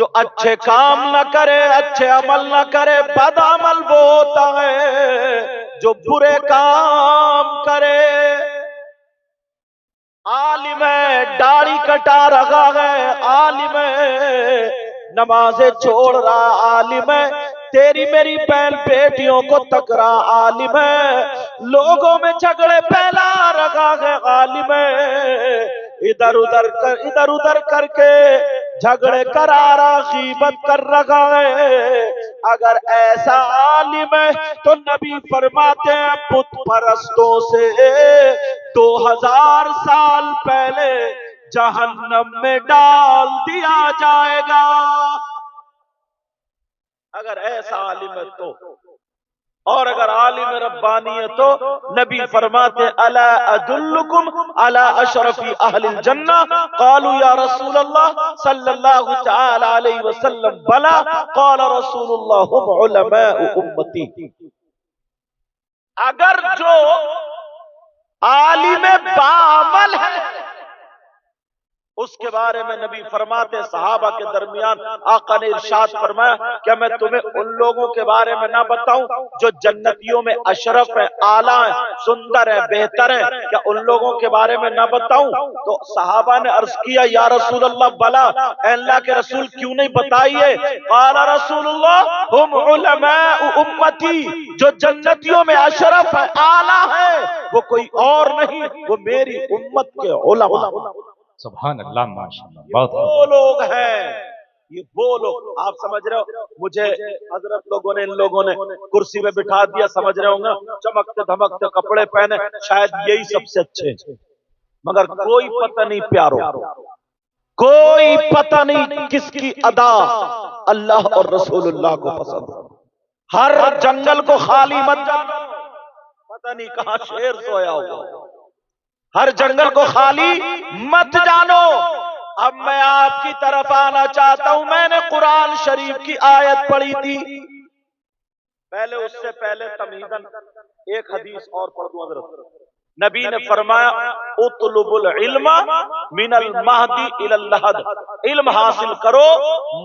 جو اچھے کام نہ کرے، اچھے عمل نہ کرے، بد عمل وہ ہوتا ہے جو برے کام کرے۔ عالم ہے داڑھی کٹا رہا ہے، عالم ہے نمازیں چھوڑ رہا، عالم ہے تیری میری بہن بیٹیوں کو تکرا، عالم ہے لوگوں میں جھگڑے پھیلا رہا ہے، عالم ہے ادھر ادھر کر کے جھگڑے کرا رہا، غیبت کر رہا ہے۔ اگر ایسا عالم ہے تو نبی فرماتے ہیں بت پرستوں سے 2000 سال پہلے جہنم میں ڈال دیا جائے گا۔ اگر ایسا عالم ہے تو، اور اگر عالم ربانی ہے تو نبی فرماتے الا ادلکم علی اشرف اہل الجنہ، قالوا یا رسول اللہ صلی اللہ تعالی علیہ وسلم بلا، قال رسول اللہ هم علماء امتی۔ اگر جو عالم بعمل ہے اس کے بارے میں نبی فرماتے، صحابہ کے درمیان آقا نے ارشاد فرمایا کہ میں تمہیں ان لوگوں کے بارے میں نہ بتاؤں جو جنتیوں میں اشرف ہے، اعلیٰ ہے، سندر ہے، بہتر ہے، کیا ان لوگوں کے بارے میں نہ بتاؤں؟ تو صحابہ نے عرض کیا یا رسول اللہ بلا، اے اللہ کے رسول کیوں نہیں بتائیے؟ قال رسول اللہ ہم علماء امتی، جو جنتیوں میں اشرف ہے، اعلیٰ ہے، وہ کوئی اور نہیں، وہ میری امت کے علماء۔ سبحان اللہ، ماشاءاللہ، بہت وہ لوگ ہیں، یہ وہ لوگ، آپ سمجھ رہے ہو مجھے حضرت لوگوں نے ان لوگوں نے کرسی میں بٹھا دیا، سمجھ رہے ہوں گے چمکتے دھمکتے کپڑے پہنے، شاید یہی سب سے اچھے، مگر کوئی پتہ نہیں پیارو، کوئی پتہ نہیں کس کی ادا اللہ اور رسول اللہ کو پسند۔ ہر جنگل کو خالی مت جانا، پتہ نہیں کہاں شیر سویا ہوگا، ہر جنگل کو خالی مت جانو۔ اب میں آپ کی طرف آنا چاہتا ہوں، میں نے قرآن شریف کی آیت پڑھی تھی، پہلے اس سے پہلے تمہیداً ایک حدیث اور پڑھ دوں حضرت۔ نبی نے فرمایا اطلب العلم من المہدی الی اللحد، علم حاصل کرو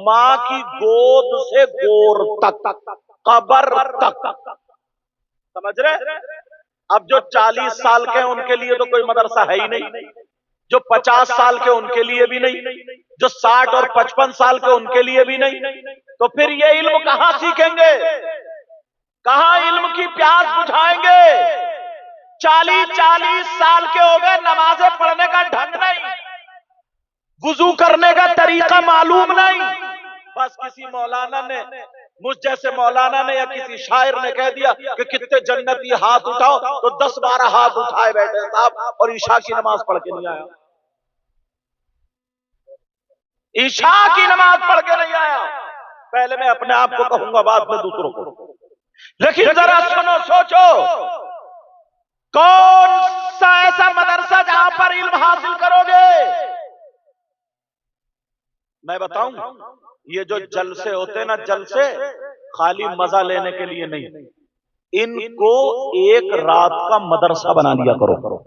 ماں کی گود سے گور تک، قبر تک، سمجھ رہے؟ اب جو 40 سال کے ہیں ان کے لیے تو کوئی مدرسہ ہے ہی نہیں، جو 50 سال کے ان کے لیے بھی نہیں، جو 60 اور 55 سال کے ان کے لیے بھی نہیں، تو پھر یہ علم کہاں سیکھیں گے؟ کہاں علم کی پیاس بجھائیں گے؟ 40 سال کے ہو گئے، نمازیں پڑھنے کا ڈھنگ نہیں، وضو کرنے کا طریقہ معلوم نہیں، بس کسی مولانا نے، مجھ جیسے مولانا نے یا کسی شاعر نے کہہ دیا کہ کتنے جنتی ہاتھ اٹھاؤ تو 10-12 ہاتھ اٹھائے بیٹھے صاحب، اور عشاء کی نماز پڑھ کے نہیں آیا، عشاء کی نماز پڑھ کے نہیں آیا۔ پہلے میں اپنے آپ کو کہوں گا، بعد میں دوسروں کو، لیکن ذرا سنو، سوچو کون سا ایسا مدرسہ جہاں پر علم حاصل کرو گے؟ میں بتاؤں، یہ جو جلسے ہوتے نا، جلسے خالی مزہ لینے کے لیے نہیں، ان کو ایک رات کا مدرسہ بنا لیا کرو،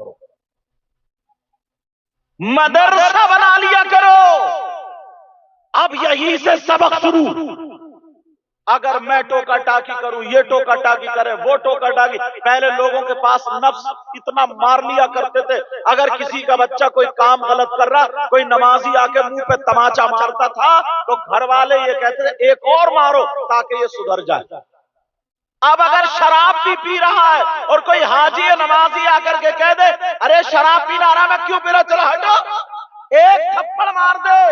مدرسہ بنا لیا کرو۔ اب یہی سے سبق شروع، اگر میں ٹوکا ٹاکی کروں، یہ ٹوکا ٹاکی کرے، وہ ٹوکا ٹاکی، پہلے لوگوں کے پاس نفس اتنا مار لیا کرتے تھے، اگر کسی کا بچہ کوئی کام غلط کر رہا، کوئی نمازی آ کے منہ پہ تماچا مارتا تھا تو گھر والے یہ کہتے تھے ایک اور مارو تاکہ یہ سدھر جائے۔ اب اگر شراب بھی پی رہا ہے اور کوئی حاجی یا نمازی آ کر کے کہہ دے ارے شراب پینا رہا، میں کیوں پی رہا، چلا ہٹو، ایک تھپڑ مار دے،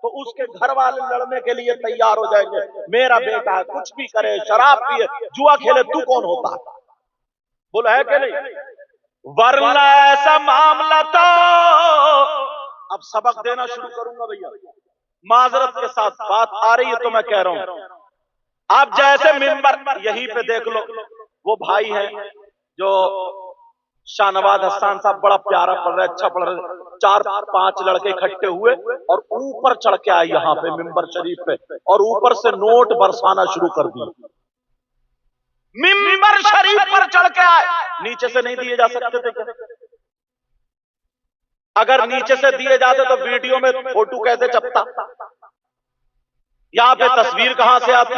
تو اس کے گھر والے لڑنے کے لیے تیار ہو جائیں گے، میرا بیٹا ہے کچھ بھی کرے، شراب پیے، جوا کھیلے، تو کون ہوتا ہے؟ بولا ہے کہ نہیں؟ ورنہ ایسا معاملہ تو، اب سبق دینا شروع کروں گا بھیا، معذرت کے ساتھ بات آ رہی ہے تو میں کہہ رہا ہوں۔ اب جیسے ممبر یہی پہ دیکھ لو، وہ بھائی ہیں جو شاہ نواز حسان صاحب بڑا پیارا پڑھ رہے، اچھا پڑھ رہے، 4-5 لڑکے اکٹھے ہوئے اور اوپر چڑھ کے آئے یہاں پہ ممبر شریف پہ، اور اوپر سے نوٹ برسانا شروع کر دی، ممبر شریف پر چڑھ کے آئے، نیچے سے نہیں دیے جا سکتے تھے کیا؟ اگر نیچے سے دیے جاتے تو ویڈیو میں فوٹو کیسے چھپتا؟ یہاں پہ تصویر کہاں سے آتی؟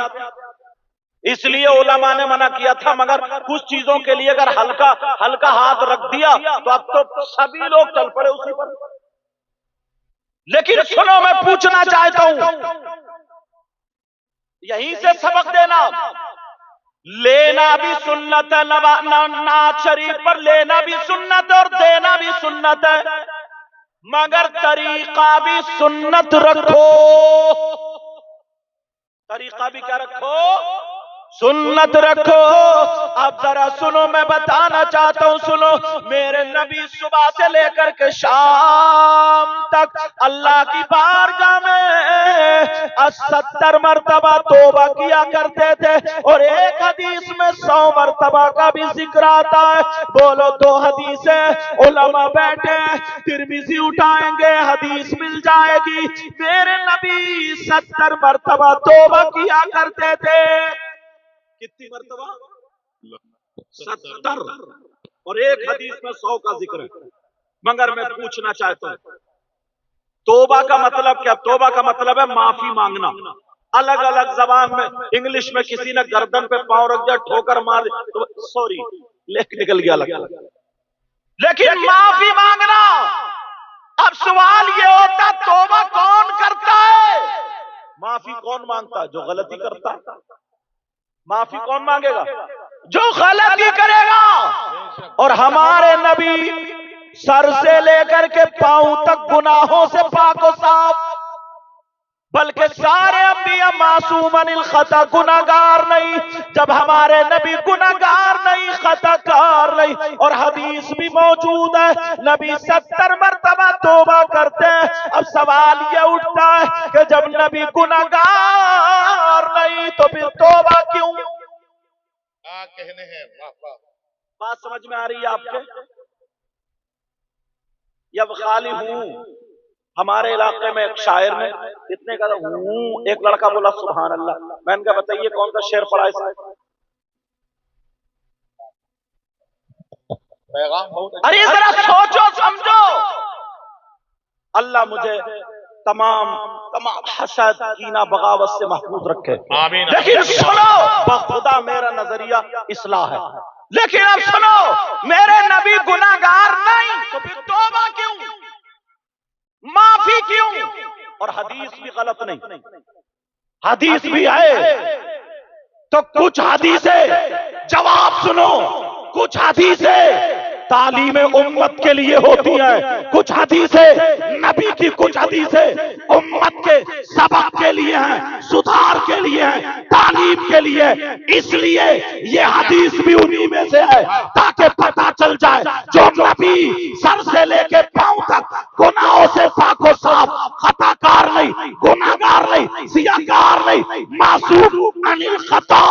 اس لیے علماء نے منع کیا تھا، مگر کچھ چیزوں کے لیے اگر ہلکا ہاتھ رکھ دیا تو اب تو سبھی لوگ چل پڑے اسی پر۔ لیکن سنو، میں پوچھنا چاہتا ہوں، یہیں سے سبق دینا، لینا بھی سنت ہے، نعت شریف پر لینا بھی سنت ہے اور دینا بھی سنت ہے، مگر طریقہ بھی سنت رکھو۔ طریقہ بھی کیا رکھو؟ سنت رکھو۔ اب ذرا سنو، میں بتانا چاہتا ہوں، سنو، میرے نبی صبح سے لے کر کے شام تک اللہ کی بارگاہ میں 70 مرتبہ توبہ کیا کرتے تھے، اور ایک حدیث میں 100 مرتبہ کا بھی ذکر آتا ہے۔ بولو، 2 حدیثیں علماء بیٹھے ترمذی اٹھائیں گے، حدیث مل جائے گی، میرے نبی 70 مرتبہ توبہ کیا کرتے تھے۔ کتنی مرتبہ؟ 70، اور ایک حدیث میں 100 کا ذکر ہے۔ مگر میں پوچھنا چاہتا ہوں، توبہ کا مطلب کیا؟ توبہ کا مطلب ہے معافی مانگنا۔ الگ الگ زبان میں، انگلش میں کسی نے گردن پہ پاؤں رکھ دیا، ٹھوکر مار دی، سوری نکل گیا لگتا، لیکن معافی مانگنا۔ اب سوال یہ ہوتا، توبہ کون کرتا ہے؟ معافی کون مانگتا ہے؟ جو غلطی کرتا ہے۔ معافی کون مانگے گا؟ جو غلطی کرے گا۔ اور ہمارے نبی سر سے لے کر کے پاؤں تک گناہوں سے پاک و صاف، بلکہ سارے انبیاء معصوم عن الخطا، گناہگار نہیں۔ جب ہمارے نبی گناہگار نہیں، خطا کار نہیں، اور حدیث بھی موجود ہے، نبی 70 مرتبہ توبہ کرتے ہیں۔ اب سوال یہ اٹھتا ہے کہ جب نبی گناہگار نہیں تو پھر توبہ کیوں؟ کیا کہنے ہیں؟ بات سمجھ میں آ رہی ہے آپ کے؟ یا خالی ہوں؟ ہمارے علاقے میں ایک شاعر نے اتنے کا ہوں، ایک لڑکا بولا سبحان اللہ، میں نے کہا بتائیے کون سا شعر پڑھا اس نے؟ ارے ذرا سوچو سمجھو۔ اللہ مجھے تمام حسد، کینہ، بغاوت سے محفوظ رکھے۔ آمین۔ لیکن سنو، بخدا میرا نظریہ اصلاح ہے، لیکن اب سنو، میرے نبی گناہگار نہیں تو پھر توبہ کیوں؟ معافی کیوں؟ اور حدیث بھی غلط نہیں، حدیث بھی ہے، تو کچھ حدیثیں جواب سنو، کچھ حدیثیں تعلیم امت کے لیے ہوتی ہیں، کچھ حدیثیں نبی کی، کچھ حدیثیں امت کے سبق کے لیے ہیں، سدھار کے لیے ہیں، تعلیم کے لیے۔ اس لیے یہ حدیث بھی انہی میں سے ہے، تاکہ پتہ چل جائے جو نبی سر سے لے کے پاؤں تک گناہوں سے پاک و صاف، خطا کار نہیں، گناہگار نہیں، سیاہکار نہیں، معصوم عن الخطا،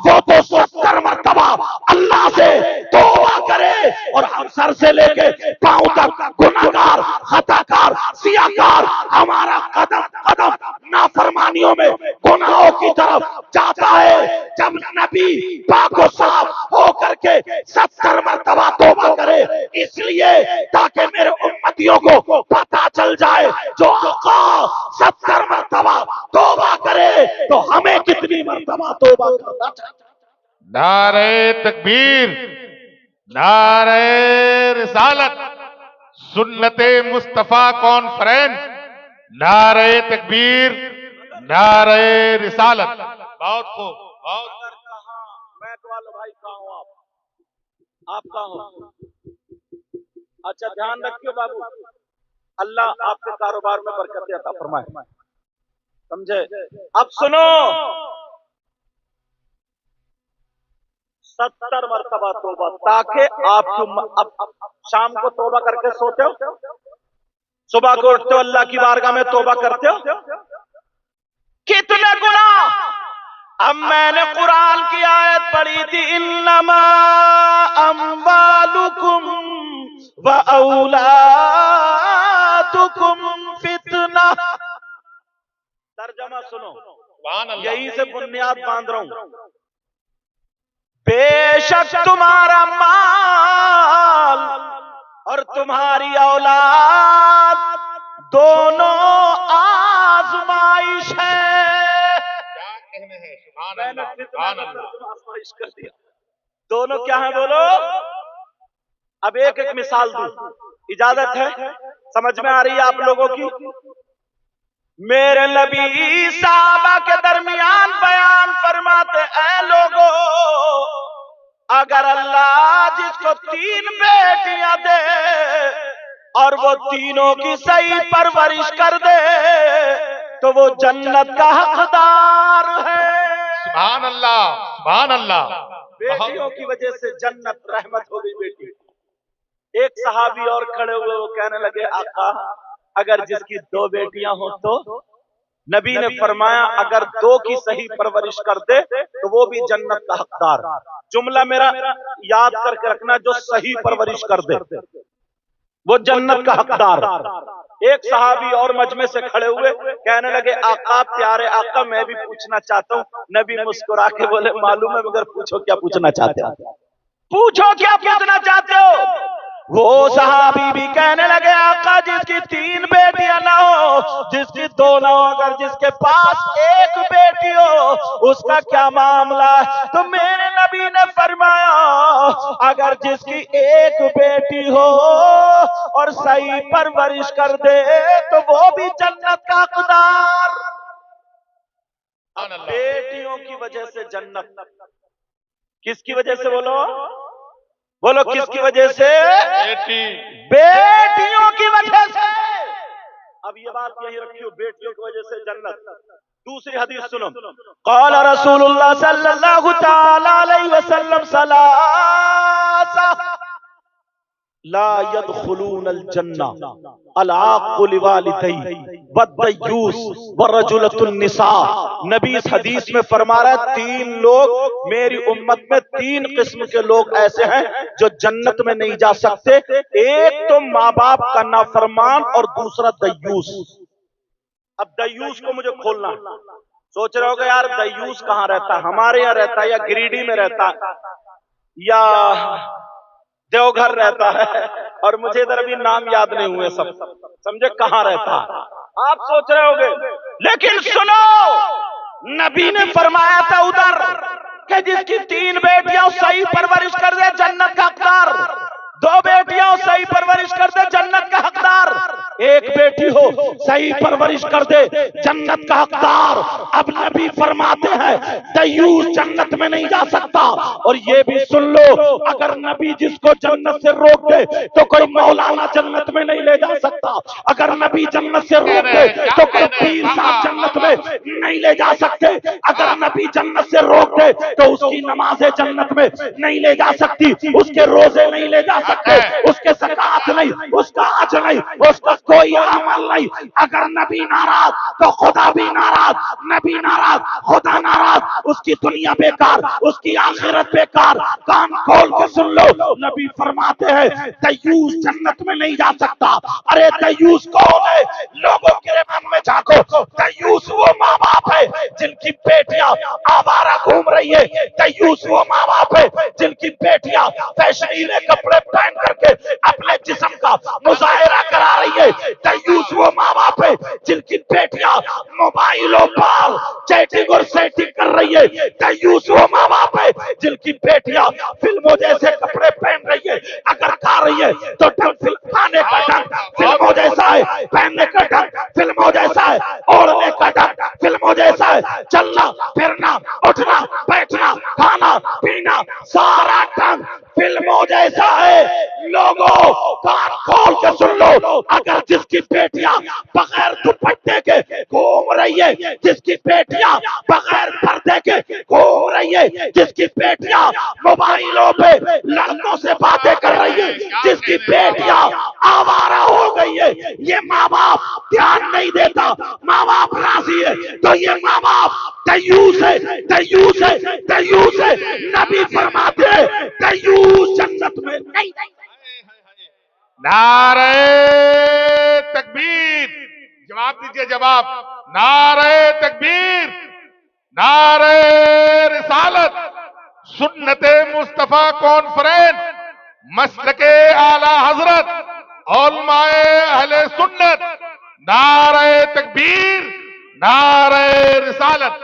وہ تو 70 مرتبہ اللہ سے توبہ کرے، اور ہم سر سے لے کے پاؤں تک گناہگار، خطا کار، سیاہکار، ہمارا قدم قدم نافرمانیوں میں، گناہوں کی طرف جاتا ہے۔ جب نبی پاک و صاف ہو کر کے 70 مرتبہ توبہ کرے، اس لیے تاکہ میرے امتیوں کو پتہ چل جائے جو آقا 70 مرتبہ توبہ کرے تو ہمیں کتنی مرتبہ توبہ کرنا چاہیے۔ نعرہ تکبیر، نعرہ رسالت، سنت مصطفیٰ کانفرنس، نعرہ تکبیر، نعرہ رسالت۔ بہت خوب، بہت میں اقبال بھائی کہاں ہوں؟ آپ کہاں ہوں؟ اچھا دھیان رکھیے بابو، اللہ آپ کے کاروبار میں برکت عطا فرمائے، سمجھے؟ اب سنو، 70 مرتبہ توبہ، تاکہ آپ اب شام کو توبہ کر کے سوتے ہو، صبح کو اٹھتے ہو اللہ کی بارگاہ میں توبہ کرتے ہو، کتنے گناہ۔ اب میں نے قرآن کی آیت پڑھی تھی، انما اموالکم و اولادکم فتنہ۔ ترجمہ سنو، یہیں سے بنیاد باندھ رہا ہوں، بے شک تمہارا مال اور تمہاری اولاد دونوں آزمائش ہے۔ میں نے فتنہ کا ترجمہ آسمائش کر دیا. دونوں کیا ہیں بولو؟ اب ایک ایک مثال دوں، اجازت ہے؟ سمجھ میں آ رہی ہے آپ لوگوں کی؟ میرے نبی صحابہ کے درمیان بیان فرماتے، اے لوگو، اگر اللہ جس کو 3 بیٹیاں دے اور وہ تینوں کی صحیح پرورش کر دے تو وہ جنت کا حقدار ہے. سبحان اللہ، سبحان اللہ. بیٹیوں کی وجہ سے جنت رحمت ہو گئی بیٹی. ایک صحابی اور کھڑے ہوئے، وہ کہنے لگے، آقا اگر جس کی 2 بیٹیاں ہوں تو؟ نبی نے فرمایا اگر 2 کی صحیح پرورش کر دے تو وہ بھی جنت کا حقدار. جملہ میرا یاد کر کے رکھنا، جو صحیح پرورش کر دے وہ جنت کا حقدار. ایک صحابی اور مجمع سے کھڑے ہوئے، کہنے لگے، آقا پیارے آقا میں بھی پوچھنا چاہتا ہوں. نبی مسکرا کے بولے، معلوم ہے مگر پوچھو کیا پوچھنا چاہتے ہو، پوچھو کیا پوچھنا چاہتے ہو. وہ صحابی بھی کہنے لگے، آقا جس کی 3 بیٹیاں نہ ہو، جس کی 2 نہ ہو، اگر جس کے پاس 1 بیٹی ہو اس کا کیا معاملہ ہے؟ تو میرے نبی نے فرمایا اگر جس کی 1 بیٹی ہو اور صحیح پرورش کر دے تو وہ بھی جنت کا حقدار. بیٹیوں کی وجہ سے جنت. کس کی وجہ سے بولو؟ بولو کس کی وجہ سے؟ بیٹیوں کی وجہ سے. اب یہ بات یہی رکھیو، بیٹیوں کی وجہ سے جنت. دوسری حدیث سنو، قال رسول اللہ صلی اللہ تعالی علیہ وسلم ثلاثہ لا يدخلون الجنہ العاق لوالدیہ والدیوس ورجلۃ النساء. نبی اس حدیث میں فرما رہا ہے 3 لوگ میری امت میں، 3 قسم کے لوگ ایسے ہیں جو جنت میں نہیں جا سکتے. ایک تو ماں باپ کا نافرمان اور دوسرا دیوس. اب دیوس کو مجھے کھولنا. سوچ رہے ہو کہ یار دیوس کہاں رہتا ہے؟ ہمارے یہاں رہتا ہے یا گریڈی میں رہتا ہے یا دیوگھر رہتا ہے، اور مجھے ادھر ابھی نام یاد نہیں ہوئے سب، سمجھے کہاں رہتا ہے؟ آپ سوچ رہے ہوگے، لیکن سنو، نبی نے فرمایا تھا ادھر کہ جس کی 3 بیٹیاں صحیح پرورش کر دے جنت کا حقدار، 2 بیٹیاں صحیح پرورش کر دے جنت کا حقدار، 1 بیٹی ہو صحیح پرورش کر دے جنت کا حقدار. اب نبی فرماتے ہیں دیوس جنت میں نہیں جا سکتا. اور یہ بھی سن لو، اگر نبی جس کو جنت سے روک دے تو کوئی مولانا جنت میں نہیں لے جا سکتا. اگر نبی جنت سے روک دے تو کوئی پیر صاحب جنت میں نہیں لے جا سکتے. اگر نبی جنت سے روک دے تو اس کی نمازیں جنت میں نہیں لے جا سکتی، اس کے روزے نہیں لے جا سکتے، اس کے زکات نہیں، اس کا حج نہیں، اس کا کوئی عمل نہیں. اگر نبی ناراض تو خدا بھی ناراض، نبی ناراض خدا ناراض. اس کی دنیا بیکار، اس کی آخرت بیکار. کان کھول کے سن لو، نبی فرماتے ہیں دیوس جنت میں نہیں جا سکتا. ارے دیوس کون ہے؟ لوگوں کے من میں جھانکو. دیوس وہ ماں باپ ہے جن کی بیٹیاں آوارہ گھوم رہی ہے. دیوس وہ ماں باپ ہے جن کی بیٹیاں فیشنیلے کپڑے پہن کر کے اپنے جسم کا مظاہرہ کرا رہی ہے. دیوس وہ ماں باپ ہے جن کی بیٹیاں موبائلوں پر چیٹنگ اور سیٹنگ کر رہی ہے. دیوس وہ ماں باپ ہے جن کی بیٹیاں فلموں جیسے کپڑے پہن رہی ہے. اگر کھا رہی ہے تو کھانے کا ڈھنگ فلموں جیسا ہے، پہننے کا ڈھنگ فلموں جیسا ہے، اوڑھنے کا ڈھنگ فلموں جیسا ہے، چلنا پھرنا اٹھنا بیٹھنا کھانا پینا سارا ڈھنگ فلموں جیسا ہے. لوگوں کان کھول کے سن لو، اگر جس کی بیٹیاں بغیر دوپٹے کے گھوم رہی ہے، جس کی بیٹیاں بغیر پردے کے گھوم رہی ہے، جس کی بیٹیاں موبائلوں پہ لڑکوں سے باتیں کر رہی ہے، جس کی بیٹیاں آوارہ ہو گئی ہے، یہ ماں باپ دھیان نہیں دیتا، ماں باپ راضی ہے تو یہ ماں باپ دیوس ہے، دیوس ہے، دیوس ہے. نبی فرماتے ہیں دیوس جنت میں نہیں. نعرہ تکبیر. جواب دیجئے، جواب. نعرہ تکبیر، نعرہ رسالت، سنت مصطفیٰ کانفرنس، مسلک اعلی حضرت علماء اہل سنت. نعرہ تکبیر، نعرہ رسالت،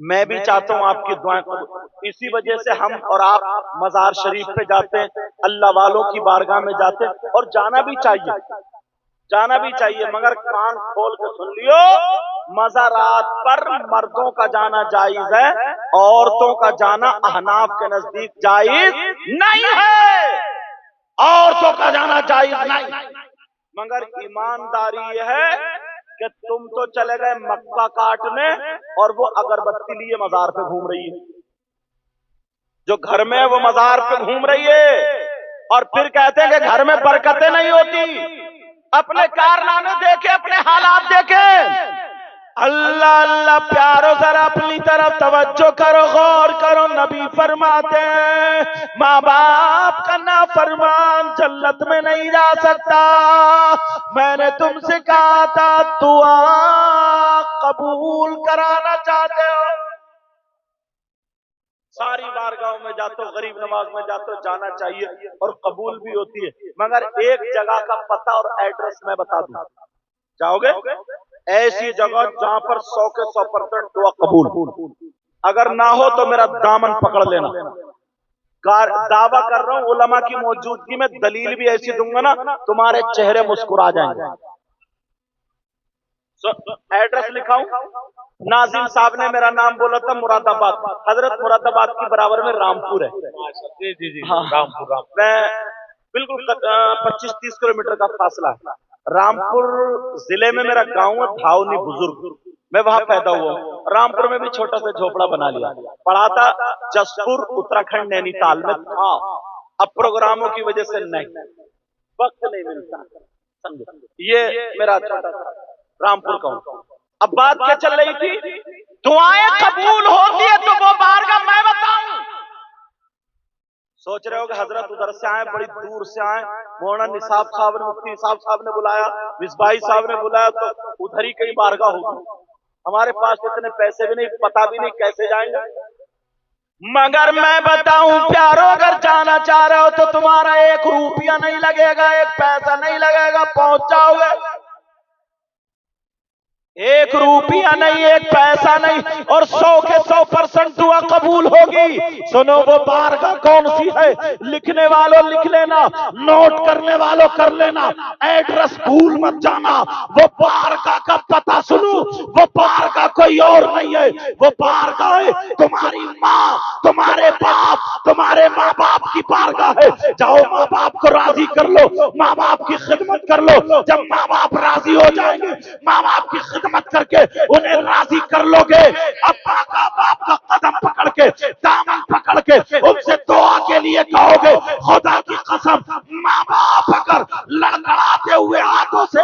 میں بھی چاہتا ہوں آپ کی دعائیں قبول۔ اسی وجہ سے ہم اور آپ مزار شریف پہ جاتے ہیں، اللہ والوں کی بارگاہ میں جاتے ہیں، اور جانا بھی چاہیے، جانا بھی چاہیے، مگر کان کھول کے سن لیو، مزارات پر مردوں کا جانا جائز ہے، عورتوں کا جانا احناف کے نزدیک جائز نہیں ہے، عورتوں کا جانا جائز نہیں۔ مگر ایمانداری یہ ہے کہ تم تو چلے گئے مکہ کاٹنے اور وہ اگربتی لیے مزار پہ گھوم رہی ہے، جو گھر میں وہ مزار پہ گھوم رہی ہے، اور پھر کہتے ہیں کہ گھر میں برکتیں نہیں ہوتی۔ اپنے کارنامے دیکھے، اپنے حالات دیکھے۔ اللہ اللہ پیارو، ذرا اپنی طرف توجہ کرو، غور کرو۔ نبی فرماتے ہیں ماں باپ کا نافرمان جنت میں نہیں جا سکتا۔ میں نے تم سے کہا تھا دعا قبول کرانا چاہتے ہو، ساری بارگاہوں میں جاتے ہو، غریب نواز میں جاتے ہو، جانا چاہیے اور قبول بھی ہوتی ہے، مگر ایک جگہ کا پتہ اور ایڈریس میں بتا دوں، جاؤ گے ایسی جگہ جہاں پر 100% دعا قبول، اگر نہ ہو تو میرا دامن پکڑ لینا، دعویٰ کر رہا ہوں علماء کی موجودگی میں، دلیل بھی ایسی دوں گا نا تمہارے چہرے مسکرا جائیں گے۔ ایڈریس لکھاؤں، ناظم صاحب نے میرا نام بولا تھا، مراد آباد، حضرت مراد آباد کی برابر میں رامپور ہے، میں بالکل 25-30 کلومیٹر کا فاصلہ ہے۔ رامپور ضلع میں میرا گاؤں ہے دھاؤنی بزرگ، میں وہاں پیدا ہوا ہوں۔ رامپور میں بھی چھوٹا سا جھوپڑا بنا لیا، پڑھا تھا جسپور اتراکھنڈ نینی تال میں تھا، اب پروگراموں کی وجہ سے نہیں، وقت نہیں ملتا، یہ میرا رامپور کا ہوں۔ اب بات کیا چل رہی تھی؟ دعائیں قبول ہوتی ہے تو وہ بارگاہ میں بتاؤں۔ سوچ رہے ہو کہ حضرت ادھر سے آئے، بڑی دور سے آئے، مولانا نصاب صاحب نے، مفتی نصاب صاحب نے بلایا، مصباحی صاحب نے بلایا، تو ادھر ہی کہیں بارگاہ ہوگی، ہمارے پاس اتنے پیسے بھی نہیں، پتہ بھی نہیں کیسے جائیں گے۔ مگر میں بتاؤں پیارو، اگر جانا چاہ رہے ہو تو تمہارا 1 روپیہ نہیں لگے گا، 1 پیسہ نہیں لگے گا، پہنچ جاؤ گے۔ 1 روپیہ نہیں، 1 پیسہ نہیں، اور 100% دعا قبول ہوگی۔ سنو وہ بارگاہ کون سی ہے؟ لکھنے والوں لکھ لینا، نوٹ کرنے والوں کر لینا، ایڈریس بھول مت جانا۔ وہ بارگاہ کا پتہ سنو، وہ بارگاہ کوئی اور نہیں ہے، وہ بارگاہ ہے تمہاری ماں، تمہارے باپ، تمہارے ماں باپ کی بارگاہ ہے۔ جاؤ ماں باپ کو راضی کر لو، ماں باپ کی خدمت کر لو، جب ماں باپ راضی ہو جائیں گے، ماں باپ کی خدمت کر کے انہیں راضی کر لو گے، ابا کا باپ کا قدم پکڑ کے، دامن پکڑ کے ان سے دعا کے لیے کہو گے۔ خدا کی قسم، ماں باپ اگر لڑکڑاتے ہوئے ہاتھوں سے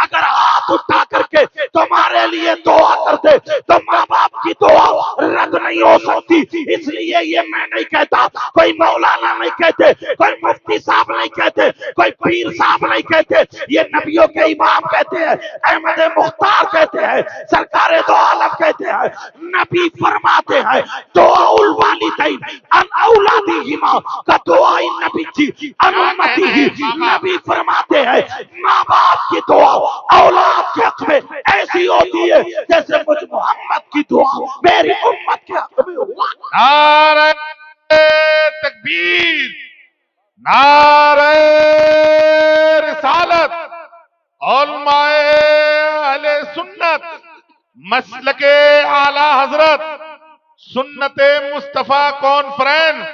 اگر ہاتھ اٹھا کر کے تمہارے لیے دعا کرتے تو ماں باپ کی دعا رد نہیں ہو سکتی۔ اس لیے یہ میں نہیں کہتا، کوئی مولانا نہیں کہتے، کوئی مفتی صاحب نہیں کہتے، کوئی پیر صاحب نہیں کہتے، یہ نبیوں کے امام کہتے ہیں، احمد مختار کہتے ہیں، سرکار دو عالم کہتے ہیں۔ نبی فرماتے ہیں دعا الوالدین ان اولادہما کا دعا نبی جی ان امتی ہی۔ نبی فرماتے ہیں ماں باپ کی دعا اولاد کے حق میں ایسی ہوتی ہے جیسے مجھ محمد کی دعا میری امت کے حق میں ہوا۔ نعرہ تکبیر، نعرہ رسالت، علماء اہل سنت، مسلک اعلی حضرت، سنت مصطفیٰ کانفرنس،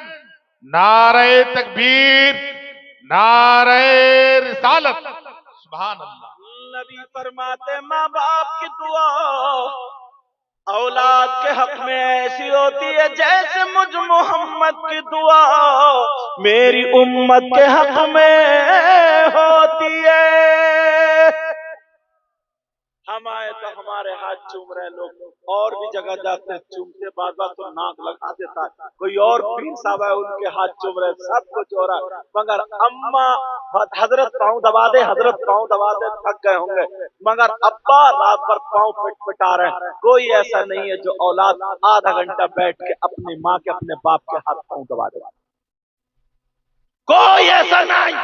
نعرہ تکبیر، نعرہ رسالت، سبحان اللہ۔ نبی فرماتے ماں باپ کی دعا اولاد کے حق میں ایسی ہوتی ہے جیسے مجھ محمد کی دعا میری امت کے حق میں ہوتی ہے۔ ہم آئے تو ہمارے ہاتھ چوم رہے لوگ، اور بھی جگہ جاتے ہیں چومتے، بعض بات تو ناک لگا دیتا ہے، کوئی اور پیر صاحب ہے ان کے ہاتھ چوم رہے، سب کچھ ہو رہا ہے، مگر اماں حضرت پاؤں دبا دے، حضرت پاؤں دبا دے، تھک گئے ہوں گے، مگر ابا رات بھر پاؤں پٹ پٹا رہے ہیں۔ کوئی ایسا نہیں ہے جو اولاد آدھا گھنٹہ بیٹھ کے اپنی ماں کے، اپنے باپ کے ہاتھ پاؤں دبا دے، کوئی ایسا نہیں۔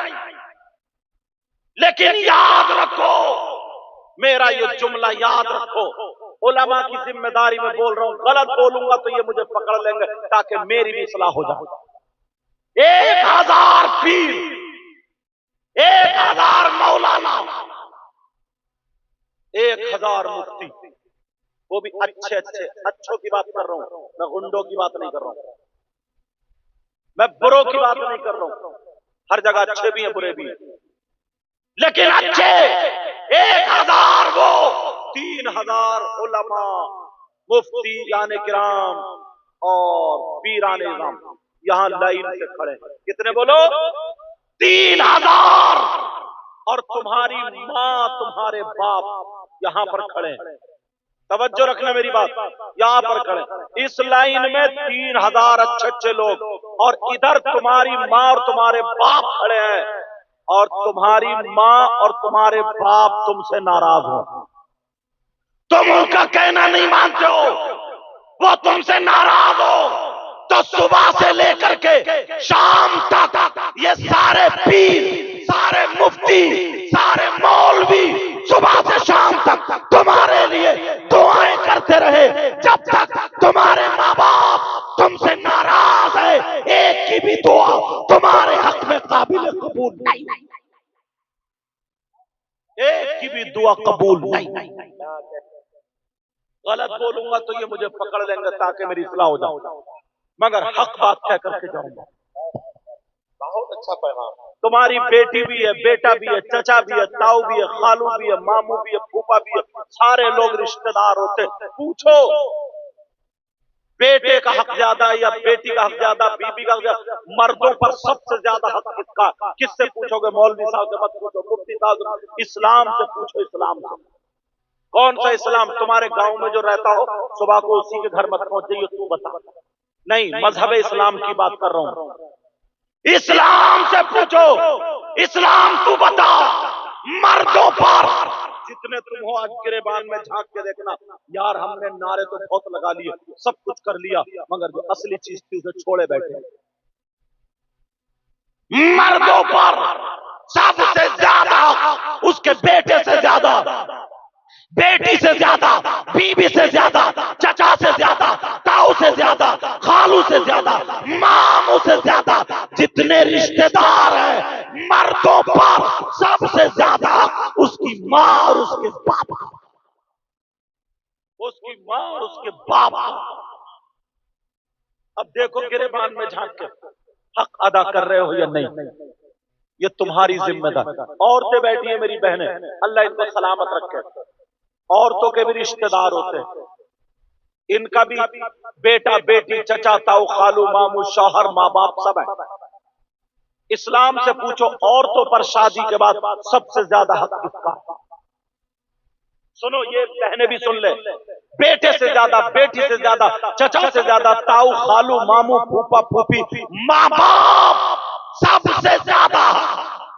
لیکن یاد رکھو، میرا یہ جملہ یاد رکھو، علماء کی ذمہ داری میں بول رہا ہوں، غلط بولوں گا تو یہ مجھے پکڑ لیں گے تاکہ میری بھی اصلاح ہو جائے۔ 1000 پیر، 1000 مولانا، 1000 مفتی، وہ بھی اچھوں کی بات کر رہا ہوں، میں غنڈوں کی بات نہیں کر رہا ہوں، میں بروں کی بات نہیں کر رہا ہوں، ہر جگہ اچھے بھی ہیں برے بھی ہیں، لیکن اچھے 1000 وہ 3000 علماء، مفتی یعنی کرام اور پیران اعظم یہاں لائن سے کھڑے ہیں۔ کتنے بولو؟ 3000۔ اور تمہاری ماں، تمہارے باپ یہاں پر کھڑے ہیں، توجہ رکھنا میری بات، یہاں پر کھڑے ہیں۔ اس لائن میں 3000 اچھے لوگ، اور ادھر تمہاری ماں اور تمہارے باپ کھڑے ہیں، اور تمہاری ماں اور تمہارے باپ تم سے ناراض ہو، تم ان کا کہنا نہیں مانتے ہو، وہ تم سے ناراض ہو، تو صبح سے لے کر کے شام تک یہ سارے پیر، سارے مفتی، سارے مولوی صبح سے شام تک تمہارے لیے دعائیں کرتے رہے، جب تک تمہارے ماں باپ تم سے ناراض ہے ایک کی بھی دعا تمہارے حق میں قابل قبول نہیں، ایک کی بھی دعا قبول نہیں۔ غلط بولوں گا تو یہ مجھے پکڑ لیں گے تاکہ میری اصلاح ہو جائے، مگر حق بات کہہ کر کے جاؤں گا۔ بہت اچھا پیغام۔ تمہاری بیٹی بھی ہے، بیٹا بھی ہے، چچا بھی ہے، تاؤ بھی ہے، خالو بھی ہے، ماموں بھی ہے، پھوپھا بھی ہے، سارے لوگ رشتہ دار ہوتے ہیں۔ پوچھو بیٹے کا حق زیادہ ہے یا بیٹی کا حق زیادہ، بیوی کا حق زیادہ؟ مردوں پر سب سے زیادہ حق کس کا؟ کس سے پوچھو گے؟ مولوی صاحب سے مت پوچھو، مفتی صاحب سے، اسلام سے پوچھو۔ اسلام سے کون سا اسلام؟ تمہارے گاؤں میں جو رہتا ہو صبح کو اسی کے گھر مت پہنچ جائیے، تو بتا نہیں، مذہب اسلام کی بات کر رہا ہوں۔ اسلام سے پوچھو، اسلام تو بتا، مردوں پر جتنے تم ہو آج گریبان میں جھانک کے دیکھنا، یار ہم نے نعرے تو بہت لگا لیے، سب کچھ کر لیا، مگر جو اصلی چیز تھی اسے چھوڑے بیٹھے۔ مردوں پر سب سے زیادہ اس کے بیٹے سے زیادہ، بیٹی سے زیادہ، بیوی سے زیادہ، چچا سے زیادہ، تاؤ سے زیادہ، خالو سے زیادہ، ماموں سے زیادہ، جتنے رشتہ دار ہیں مردوں پر سب سے زیادہ اس کی ماں اور اس کے باپ، اس کی ماں اور اس کے باپ۔ اب دیکھو گریبان میں جھانک کے حق ادا کر رہے ہو یا نہیں، یہ تمہاری ذمہ دار۔ عورتیں بیٹھی ہیں میری بہنیں، اللہ ان کو سلامت رکھے، عورتوں کے بھی رشتہ دار ہوتے ہیں، ان کا بھی بیٹا بیٹی چچا تاؤ خالو ماموں شوہر ماں باپ سب ہے۔ اسلام سے پوچھو عورتوں پر شادی کے بعد سب سے زیادہ حق کس کا؟ سنو یہ بہنیں بھی سن لے، بیٹے سے زیادہ، بیٹی سے زیادہ، چچا سے زیادہ، تاؤ خالو ماموں پھوپا پھوپھی، ماں باپ سب سے زیادہ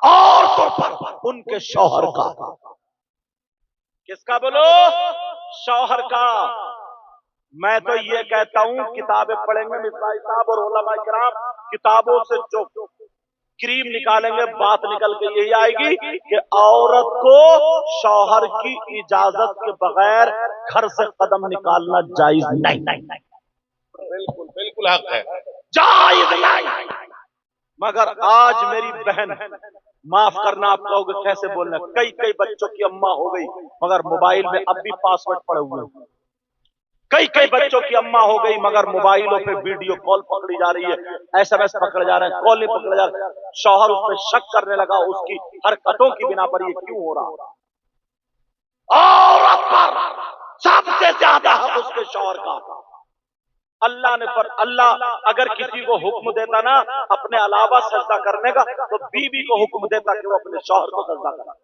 عورتوں پر ان کے شوہر کا۔ کس کا بولو؟ شوہر کا۔ میں تو یہ کہتا ہوں کتابیں پڑھیں گے مصباح صاحب اور علماء کرام، کتابوں سے جو کریم نکالیں گے بات نکل کے یہی آئے گی کہ عورت کو شوہر کی اجازت کے بغیر گھر سے قدم نکالنا جائز نہیں۔ بالکل بالکل حق ہے، جائز نہیں۔ مگر آج میری بہن، معاف کرنا آپ کہو گے کیسے بولنا، کئی بچوں کی اماں ہو گئی مگر موبائل میں اب بھی پاسورڈ پڑے ہوئے ہیں، کئی بچوں کی اماں ہو گئی مگر موبائلوں پہ ویڈیو کال پکڑی جا رہی ہے، SMS پکڑے جا رہے ہیں، کال نہیں پکڑے جا رہے ہیں۔ شوہر اس پہ شک کرنے لگا اس کی حرکتوں کی بنا پر یہ کیوں ہو رہا؟ عورت پر سب سے زیادہ حق اس کے شوہر کا۔ اللہ نے اللہ اگر کسی کو حکم دیتا نا اپنے علاوہ سجدہ کرنے کا تو بیوی کو حکم دیتا کہ وہ اپنے شوہر کو سجدہ کرے،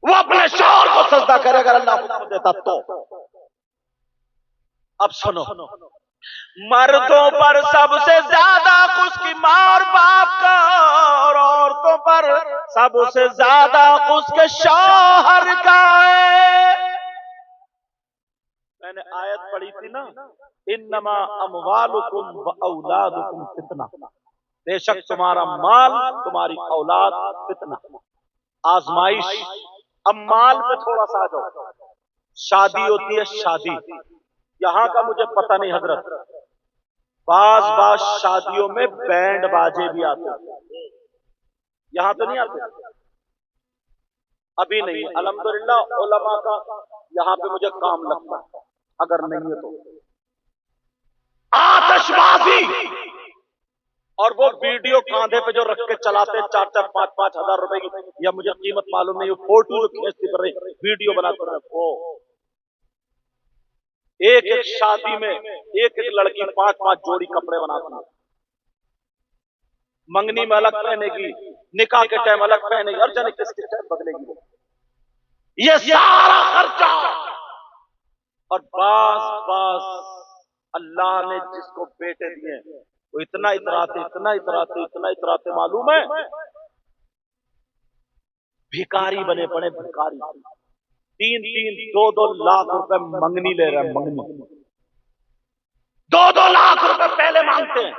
وہ اپنے شوہر کو سجدہ کرے اگر اللہ حکم دیتا تو۔ اب سنو، مردوں پر سب سے زیادہ اس کی ماں اور باپ کا، اور عورتوں پر سب سے زیادہ اس کے شوہر کا ہے۔ میں نے آیت پڑھی تھی نا، انما اموالکم و اولادکم فتنہ، بے شک تمہارا مال تمہاری اولاد فتنہ، آزمائش۔ اب مال پہ تھوڑا سا آ جاؤ، شادی ہوتی ہے شادی، یہاں کا مجھے پتہ نہیں حضرت، بعض شادیوں میں بینڈ باجے بھی آتے ہیں، یہاں تو نہیں آتے، ابھی نہیں، الحمدللہ علماء کا یہاں پہ مجھے کام لگتا ہے، اگر نہیں ہے تو آتش بازی اور وہ ویڈیو کاندھے پہ جو رکھ کے چلاتے 4-4 5-5 ہزار روپے کی، یا مجھے قیمت معلوم نہیں، فوٹو جو کھینچتی پر رہی ویڈیو بناتے رہے، وہ ایک شادی میں ایک لڑکی 5-5 جوڑی کپڑے بناتی ہے، منگنی میں الگ پہنے گی، نکاح کے ٹائم الگ پہنے گی، اور جانے کس کے ٹائم بدلے گی، یہ سارا خرچہ، اور بعض اللہ نے جس کو بیٹے دیے وہ اتنا اتراتے معلوم ہے، بھکاری بنے پڑے، بھکاری 3-2 لاکھ روپے منگنی لے رہے ہیں، منگنی 2 لاکھ روپے پہلے مانگتے ہیں،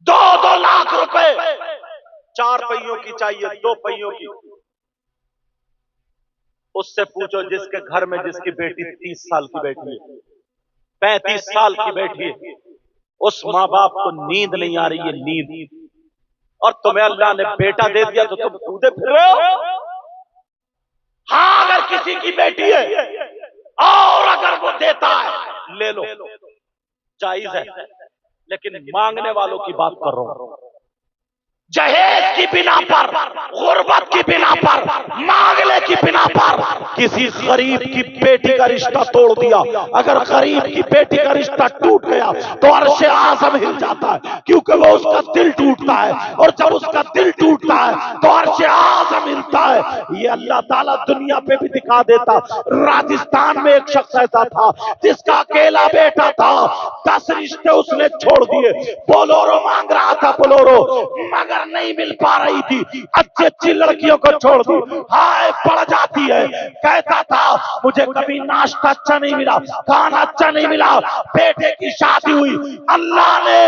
2 لاکھ روپے 4 پہیوں کی چاہیے، 2 پہیوں کی، اس سے پوچھو جس کے گھر میں جس کی بیٹی 30 سال کی بیٹی ہے، 35 سال کی بیٹی ہے، اس ماں باپ کو نیند نہیں آ رہی ہے، نیند، اور تمہیں اللہ نے بیٹا دے دیا تو تم کودے پھر رہے ہو۔ ہاں اگر کسی کی بیٹی ہے اور اگر وہ دیتا ہے لے لو، جائز ہے، لیکن مانگنے والوں کی بات کر رہا ہوں، جہیز کی بنا پر، غربت کی بنا پر، مانگنے کی بنا پر کسی غریب کی بیٹی کا رشتہ توڑ دیا، اگر غریب کی بیٹی کا رشتہ ٹوٹ گیا تو عرش اعظم ہل جاتا ہے، کیونکہ وہ اس کا دل ٹوٹتا ہے، اور جب اس کا دل ٹوٹتا ہے تو عرش اعظم ہلتا ہے۔ یہ اللہ تعالیٰ دنیا پہ بھی دکھا دیتا۔ راجستھان میں ایک شخص ایسا تھا جس کا اکیلا بیٹا تھا، 10 رشتے اس نے چھوڑ دیے، بولورو مانگ رہا تھا، بولورو، مگر نہیں مل پا رہی تھی، اچھی اچھی لڑکیوں کو چھوڑ دی، ہائے پڑ جاتی ہے، کہتا تھا مجھے کبھی ناشتہ اچھا نہیں ملا، کھانا اچھا نہیں ملا، بیٹے کی شادی ہوئی، اللہ نے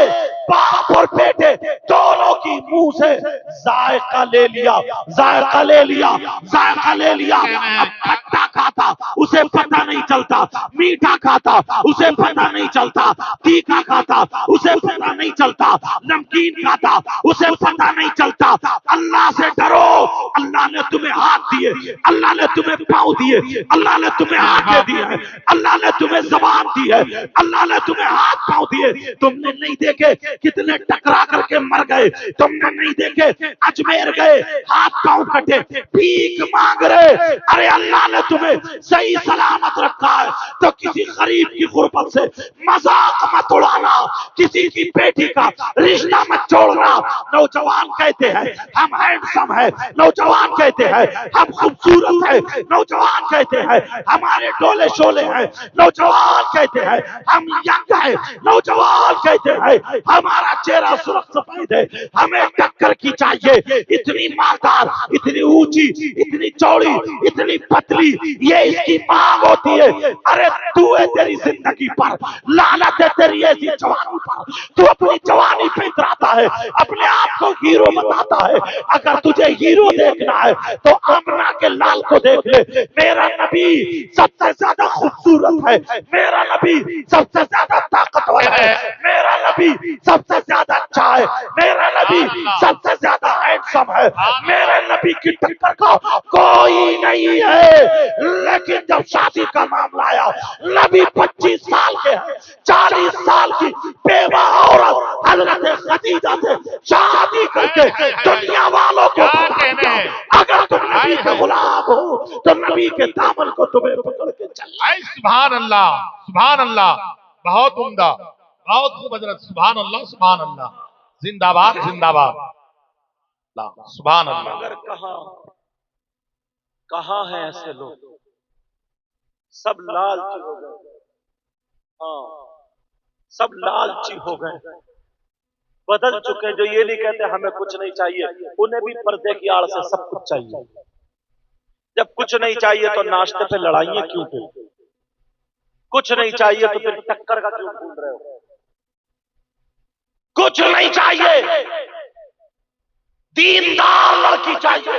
باپ اور بیٹے دونوں کی منہ سے ذائقہ لے لیا، ذائقہ لے لیا، ذائقہ لے لیا، اب کھٹا کھاتا اسے پتہ نہیں چلتا، میٹھا کھاتا اسے پتہ نہیں چلتا، تیکھا کھاتا اسے پتہ نہیں چلتا، نمکین کھاتا اسے پتہ نہیں چلتا۔ اللہ سے ڈرو، اللہ نے تمہیں ہاتھ دیے، اللہ نے تمہیں پاؤں دیے، اللہ نے تمہیں آنکھیں دی ہے، اللہ نے تمہیں زبان دی ہے، اللہ نے تمہیں ہاتھ پاؤں دیے، تم نے نہیں دیکھے کتنے ٹکرا کر کے مر گئے، تم نے نہیں دیکھے اجمیر گئے ہاتھ پاؤں کٹے بھیک مانگ رہے، ارے اللہ نے تمہیں صحیح سلامت رکھا ہے تو کسی غریب کی غربت سے مذاق مت اڑانا، کسی کی بیٹی کا رشتہ مت چھوڑنا۔ نوجوان کہتے ہیں ہم ہینڈسم ہیں، نوجوان کہتے ہیں ہم خوبصورت ہیں، نوجوان کہتے ہیں ہمارے ڈولے شولے ہیں، نوجوان کہتے ہیں ہم ینگ ہیں، نوجوان کہتے ہیں ہمارا چہرہ سرخ سفید ہے، ہمیں ٹکر کی چاہیے، اتنی مالدار، اتنی اونچی، اتنی چوڑی، اتنی پتلی، یہ اس کی مانگ ہوتی ہے۔ ارے تو ہے تیری زندگی پر، لعنت ہے تیری ایسی جوانی پر، تو اپنی جوانی پہ اتراتا ہے، اپنے آپ کو ہیرو بتاتا ہے۔ اگر تجھے ہیرو دیکھنا ہے تو آمنہ کے لال کو دیکھ لے، میرا نبی سب سے زیادہ خوبصورت ہے، میرا نبی سب سے زیادہ طاقتور ہے، میرا نبی سب سے زیادہ اچھا ہے، میرا نبی سب سے زیادہ ہینڈسم ہے، میرے نبی کی ٹکر کا کوئی نہیں ہے۔ لیکن جب شادی کا معاملہ آیا، نبی 25 سال کے ہیں، 40 سال کی بیوہ عورت حضرت خدیجہ سے شادی کر کے دنیا والوں کو بتا دیا، اگر تم نبی کے غلام ہو تو نبی کے دامن کو تمہیں پکڑ کے چلنا۔ اے سبحان اللہ، سبحان اللہ، بہت عمدہ، بہت خوب حضرت، سبحان اللہ، سبحان اللہ، زندہ باد، زندہ باد، سبحان اللہ۔ مگر کہاں ہیں ایسے لوگ؟ سب لالچی ہو گئے، ہاں سب لالچی ہو گئے، بدل چکے، جو یہ نہیں کہتے ہمیں کچھ نہیں چاہیے، انہیں بھی پردے کی آڑ سے سب کچھ چاہیے۔ جب کچھ نہیں چاہیے تو ناشتے پہ لڑائیاں کیوں پہ؟ کچھ نہیں چاہیے تو پھر ٹکر کا کیوں ڈھونڈ رہے ہو؟ کچھ نہیں چاہیے، دیندار لڑکی چاہیے،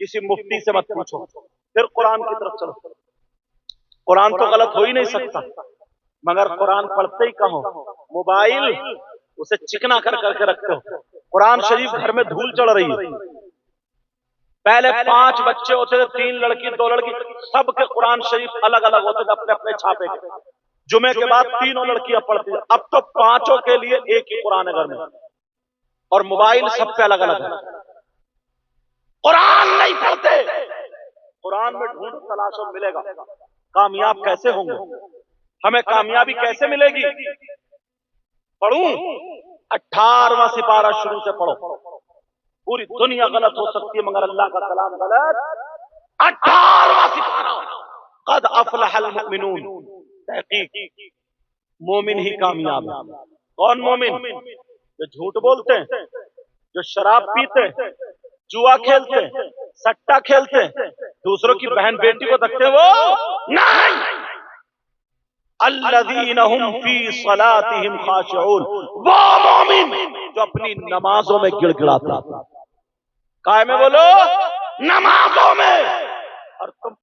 کسی مفتی سے مت پوچھو، پھر قرآن کی طرف چلو۔ قرآن تو غلط ہو ہی نہیں سکتا، مگر قرآن پڑھتے ہی کہو، موبائل اسے چکنا کر کر کے رکھتے ہو۔ قرآن شریف گھر میں دھول چڑھ رہی ہے، پہلے 5 بچے ہوتے تھے، 3 لڑکی 2 لڑکی، سب کے قرآن شریف الگ الگ ہوتے تھے اپنے اپنے چھاپے کے، جمعے کے بعد 3 لڑکیاں پڑھتی ہیں، اب تو 5 کے لیے ایک ہی قرآن ہے گھر میں، اور موبائل سب پہ الگ الگ ہے۔ قرآن نہیں پڑھتے، قرآن میں ڈھونڈ تلاشو ملے گا، کامیاب کیسے ہوں گے، ہمیں کامیابی کیسے ملے گی؟ پڑھوں 18واں سپارہ شروع سے پڑھو، پوری دنیا غلط ہو سکتی ہے مگر اللہ کا کلام غلط۔ 18واں سپارہ، قد افلح المؤمنون، تحقیق مومن ہی کامیاب ہے۔ کون مومن؟ جو جھوٹ بولتے ہیں، جو شراب پیتے ہیں، جوا کھیلتے ہیں، سٹا کھیلتے ہیں، دوسروں کی بہن بیٹی کو دیکھتے ہیں، وہ نہیں۔ الذین هم فی صلاتهم خاشعون، وہ مومن جو اپنی نمازوں میں گڑ گڑاتا، کائے میں بولو نمازوں میں۔ اور تم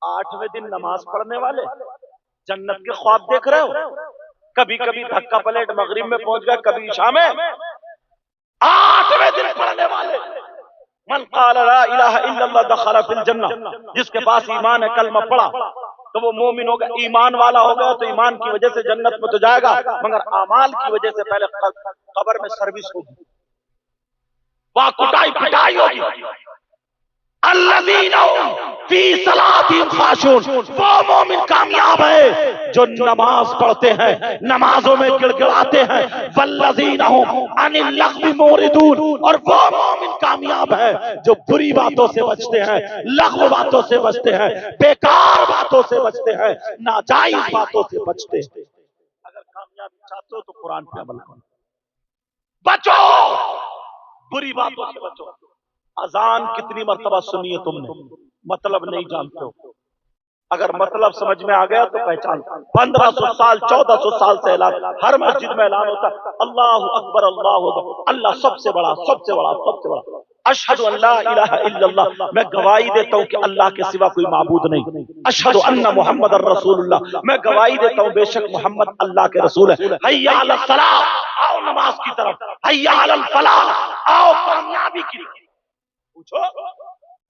8ویں دن نماز پڑھنے والے جنت کے خواب دیکھ رہے ہو، کبھی کبھی دھکا پلیٹ مغرب میں پہنچ گئے، کبھی عشاء میں۔ 8ویں دن پڑھنے والے، من قال لا الہ الا اللہ دخل فی الجنہ، جس کے پاس ایمان ہے، کلمہ پڑھا تو وہ مومن ہوگا، ایمان والا ہوگا تو ایمان کی وجہ سے جنت میں تو جائے گا، مگر اعمال کی وجہ سے پہلے قبر میں سروس ہوگی، وہاں کٹائی پٹائی ہوگی۔ الذین فی صلاتہم خاشعون، وہ مومن کامیاب ہے جو نماز پڑھتے ہیں، نمازوں میں گڑ گڑاتے ہیں۔ والذین عن اللغو معرضون، اور وہ مومن کامیاب ہے جو بری باتوں سے بچتے ہیں، لغو باتوں سے بچتے ہیں، بیکار باتوں سے بچتے ہیں، ناجائز باتوں سے بچتے ہیں۔ اگر کامیابی چاہتے ہو تو قرآن پہ عمل کرو، بچو بری باتوں سے بچو۔ اذان کتنی مرتبہ سنی ہے تم نے، مطلب نہیں جانتے ہو، اگر مطلب سمجھ میں آ گیا تو پہچان۔ 1500 سال 1400 سال سے اعلان، ہر مسجد میں اعلان ہوتا ہے، اللہ اکبر اللہ اکبر، اللہ سب سے بڑا سب سے بڑا سب سے بڑا، اشہد ان لا الہ الا اللہ، میں گواہی دیتا ہوں کہ اللہ کے سوا کوئی معبود نہیں، اشہد ان محمد الرسول اللہ، میں گواہی دیتا ہوں بے شک محمد اللہ کے رسول ہے۔ حی علی الصلاۃ، آؤ نماز کی طرف، حی علی الفلاح، آؤ کامیابی کی طرف، پوچھو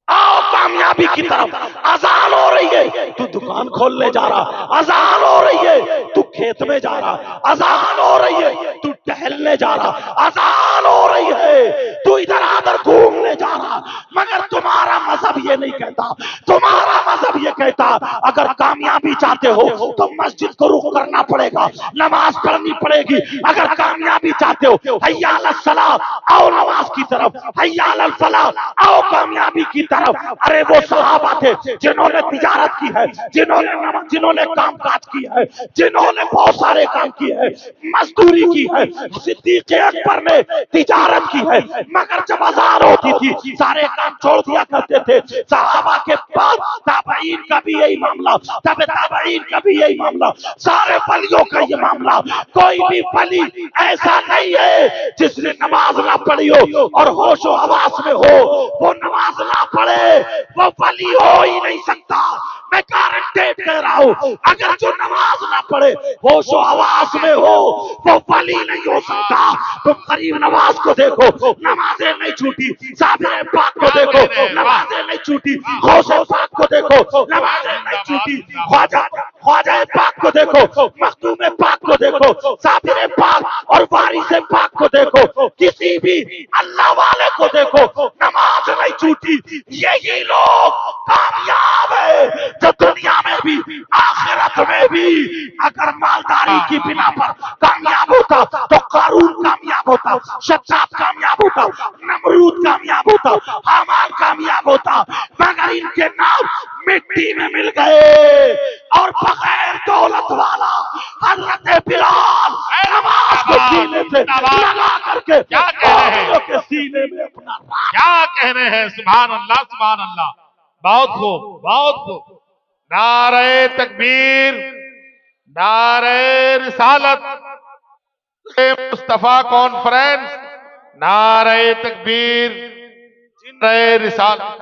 آؤ کامیابی کی طرف۔ اذان ہو رہی ہے تو دکان کھولنے جا رہا، اذان ہو رہی ہے تو کھیت میں جا رہا، اذان ہو رہی ہے تو ٹہلنے جا رہا، اذان ہو رہی ہے تو ادھر ادھر گھومنے جا رہا، مگر تمہارا مذہب یہ نہیں کہتا، تمہارا مذہب یہ کہتا اگر کامیابی چاہتے ہو تو مسجد کو رخ کرنا پڑے گا، نماز پڑھنی پڑے گی۔ اگر کامیابی چاہتے ہو حی علی الصلاۃ، آؤ نماز کی طرف، حی علی الفلاح، آؤ کامیابی کی طرف۔ ارے وہ صحابہ تھے جنہوں نے تجارت کی ہے، جنہوں نے کام کاج کیا ہے، جنہوں نے بہت سارے کام کیے ہیں، مزدوری کی ہے۔ صدیق اکبر نے تجارت کی ہے، مگر جب اذان ہوتی تھی سارے کام چھوڑ دیا کرتے تھے۔ صحابہ کے بعد تابعین کا بھی یہی معاملہ، تابعین کا بھی یہی معاملہ، سارے ولیوں کا یہ معاملہ۔ کوئی بھی ولی ایسا نہیں ہے جس نے نماز نہ پڑھی ہو اور ہوش و حواس میں ہو، وہ نماز نہ پڑھے وہ ولی ہو ہی نہیں سکتا۔ میں گارنٹیڈ کہہ رہا ہوں، اگر جو نماز نہ پڑھے ہوش و حواس میں ہو وہ ولی نہیں ہو سکتا۔ تم قریب نواز کو دیکھو، نمازیں نہیں چھوٹی، صابر پاک کو دیکھو، نمازیں نہیں چھوٹی، غوث پاک کو دیکھو، نمازیں نہیں چھوٹی، خواجہ پاک کو دیکھو، مخدوم پاک کو دیکھو، صابر پاک اور وارث پاک کو دیکھو، کسی بھی اللہ والے کو دیکھو، نماز نہیں چھوٹی۔ یہی لوگ کامیاب ہے جو دنیا میں بھی آخرت میں بھی۔ اگر مالداری کی بنا پر کامیاب ہوتا تو قارون کامیاب ہوتا، شداد کامیاب ہوتا، نمرود کامیاب ہوتا، حامان کامیاب ہوتا، مگر ان کے نام مٹی میں مل گئے۔ اور بغیر دولت والا حضرت بلال نماز کو سینے سے لگا کر کے اوروں کے سینے میں اپنا کیا کہہ رہے ہیں؟ سبحان اللہ سبحان اللہ، بہت خوب بہت خوب۔ نعرہ تکبیر، نعرہ رسالت، مصطفیٰ کانفرنس، نعرہ تکبیر، نعرہ رسالت۔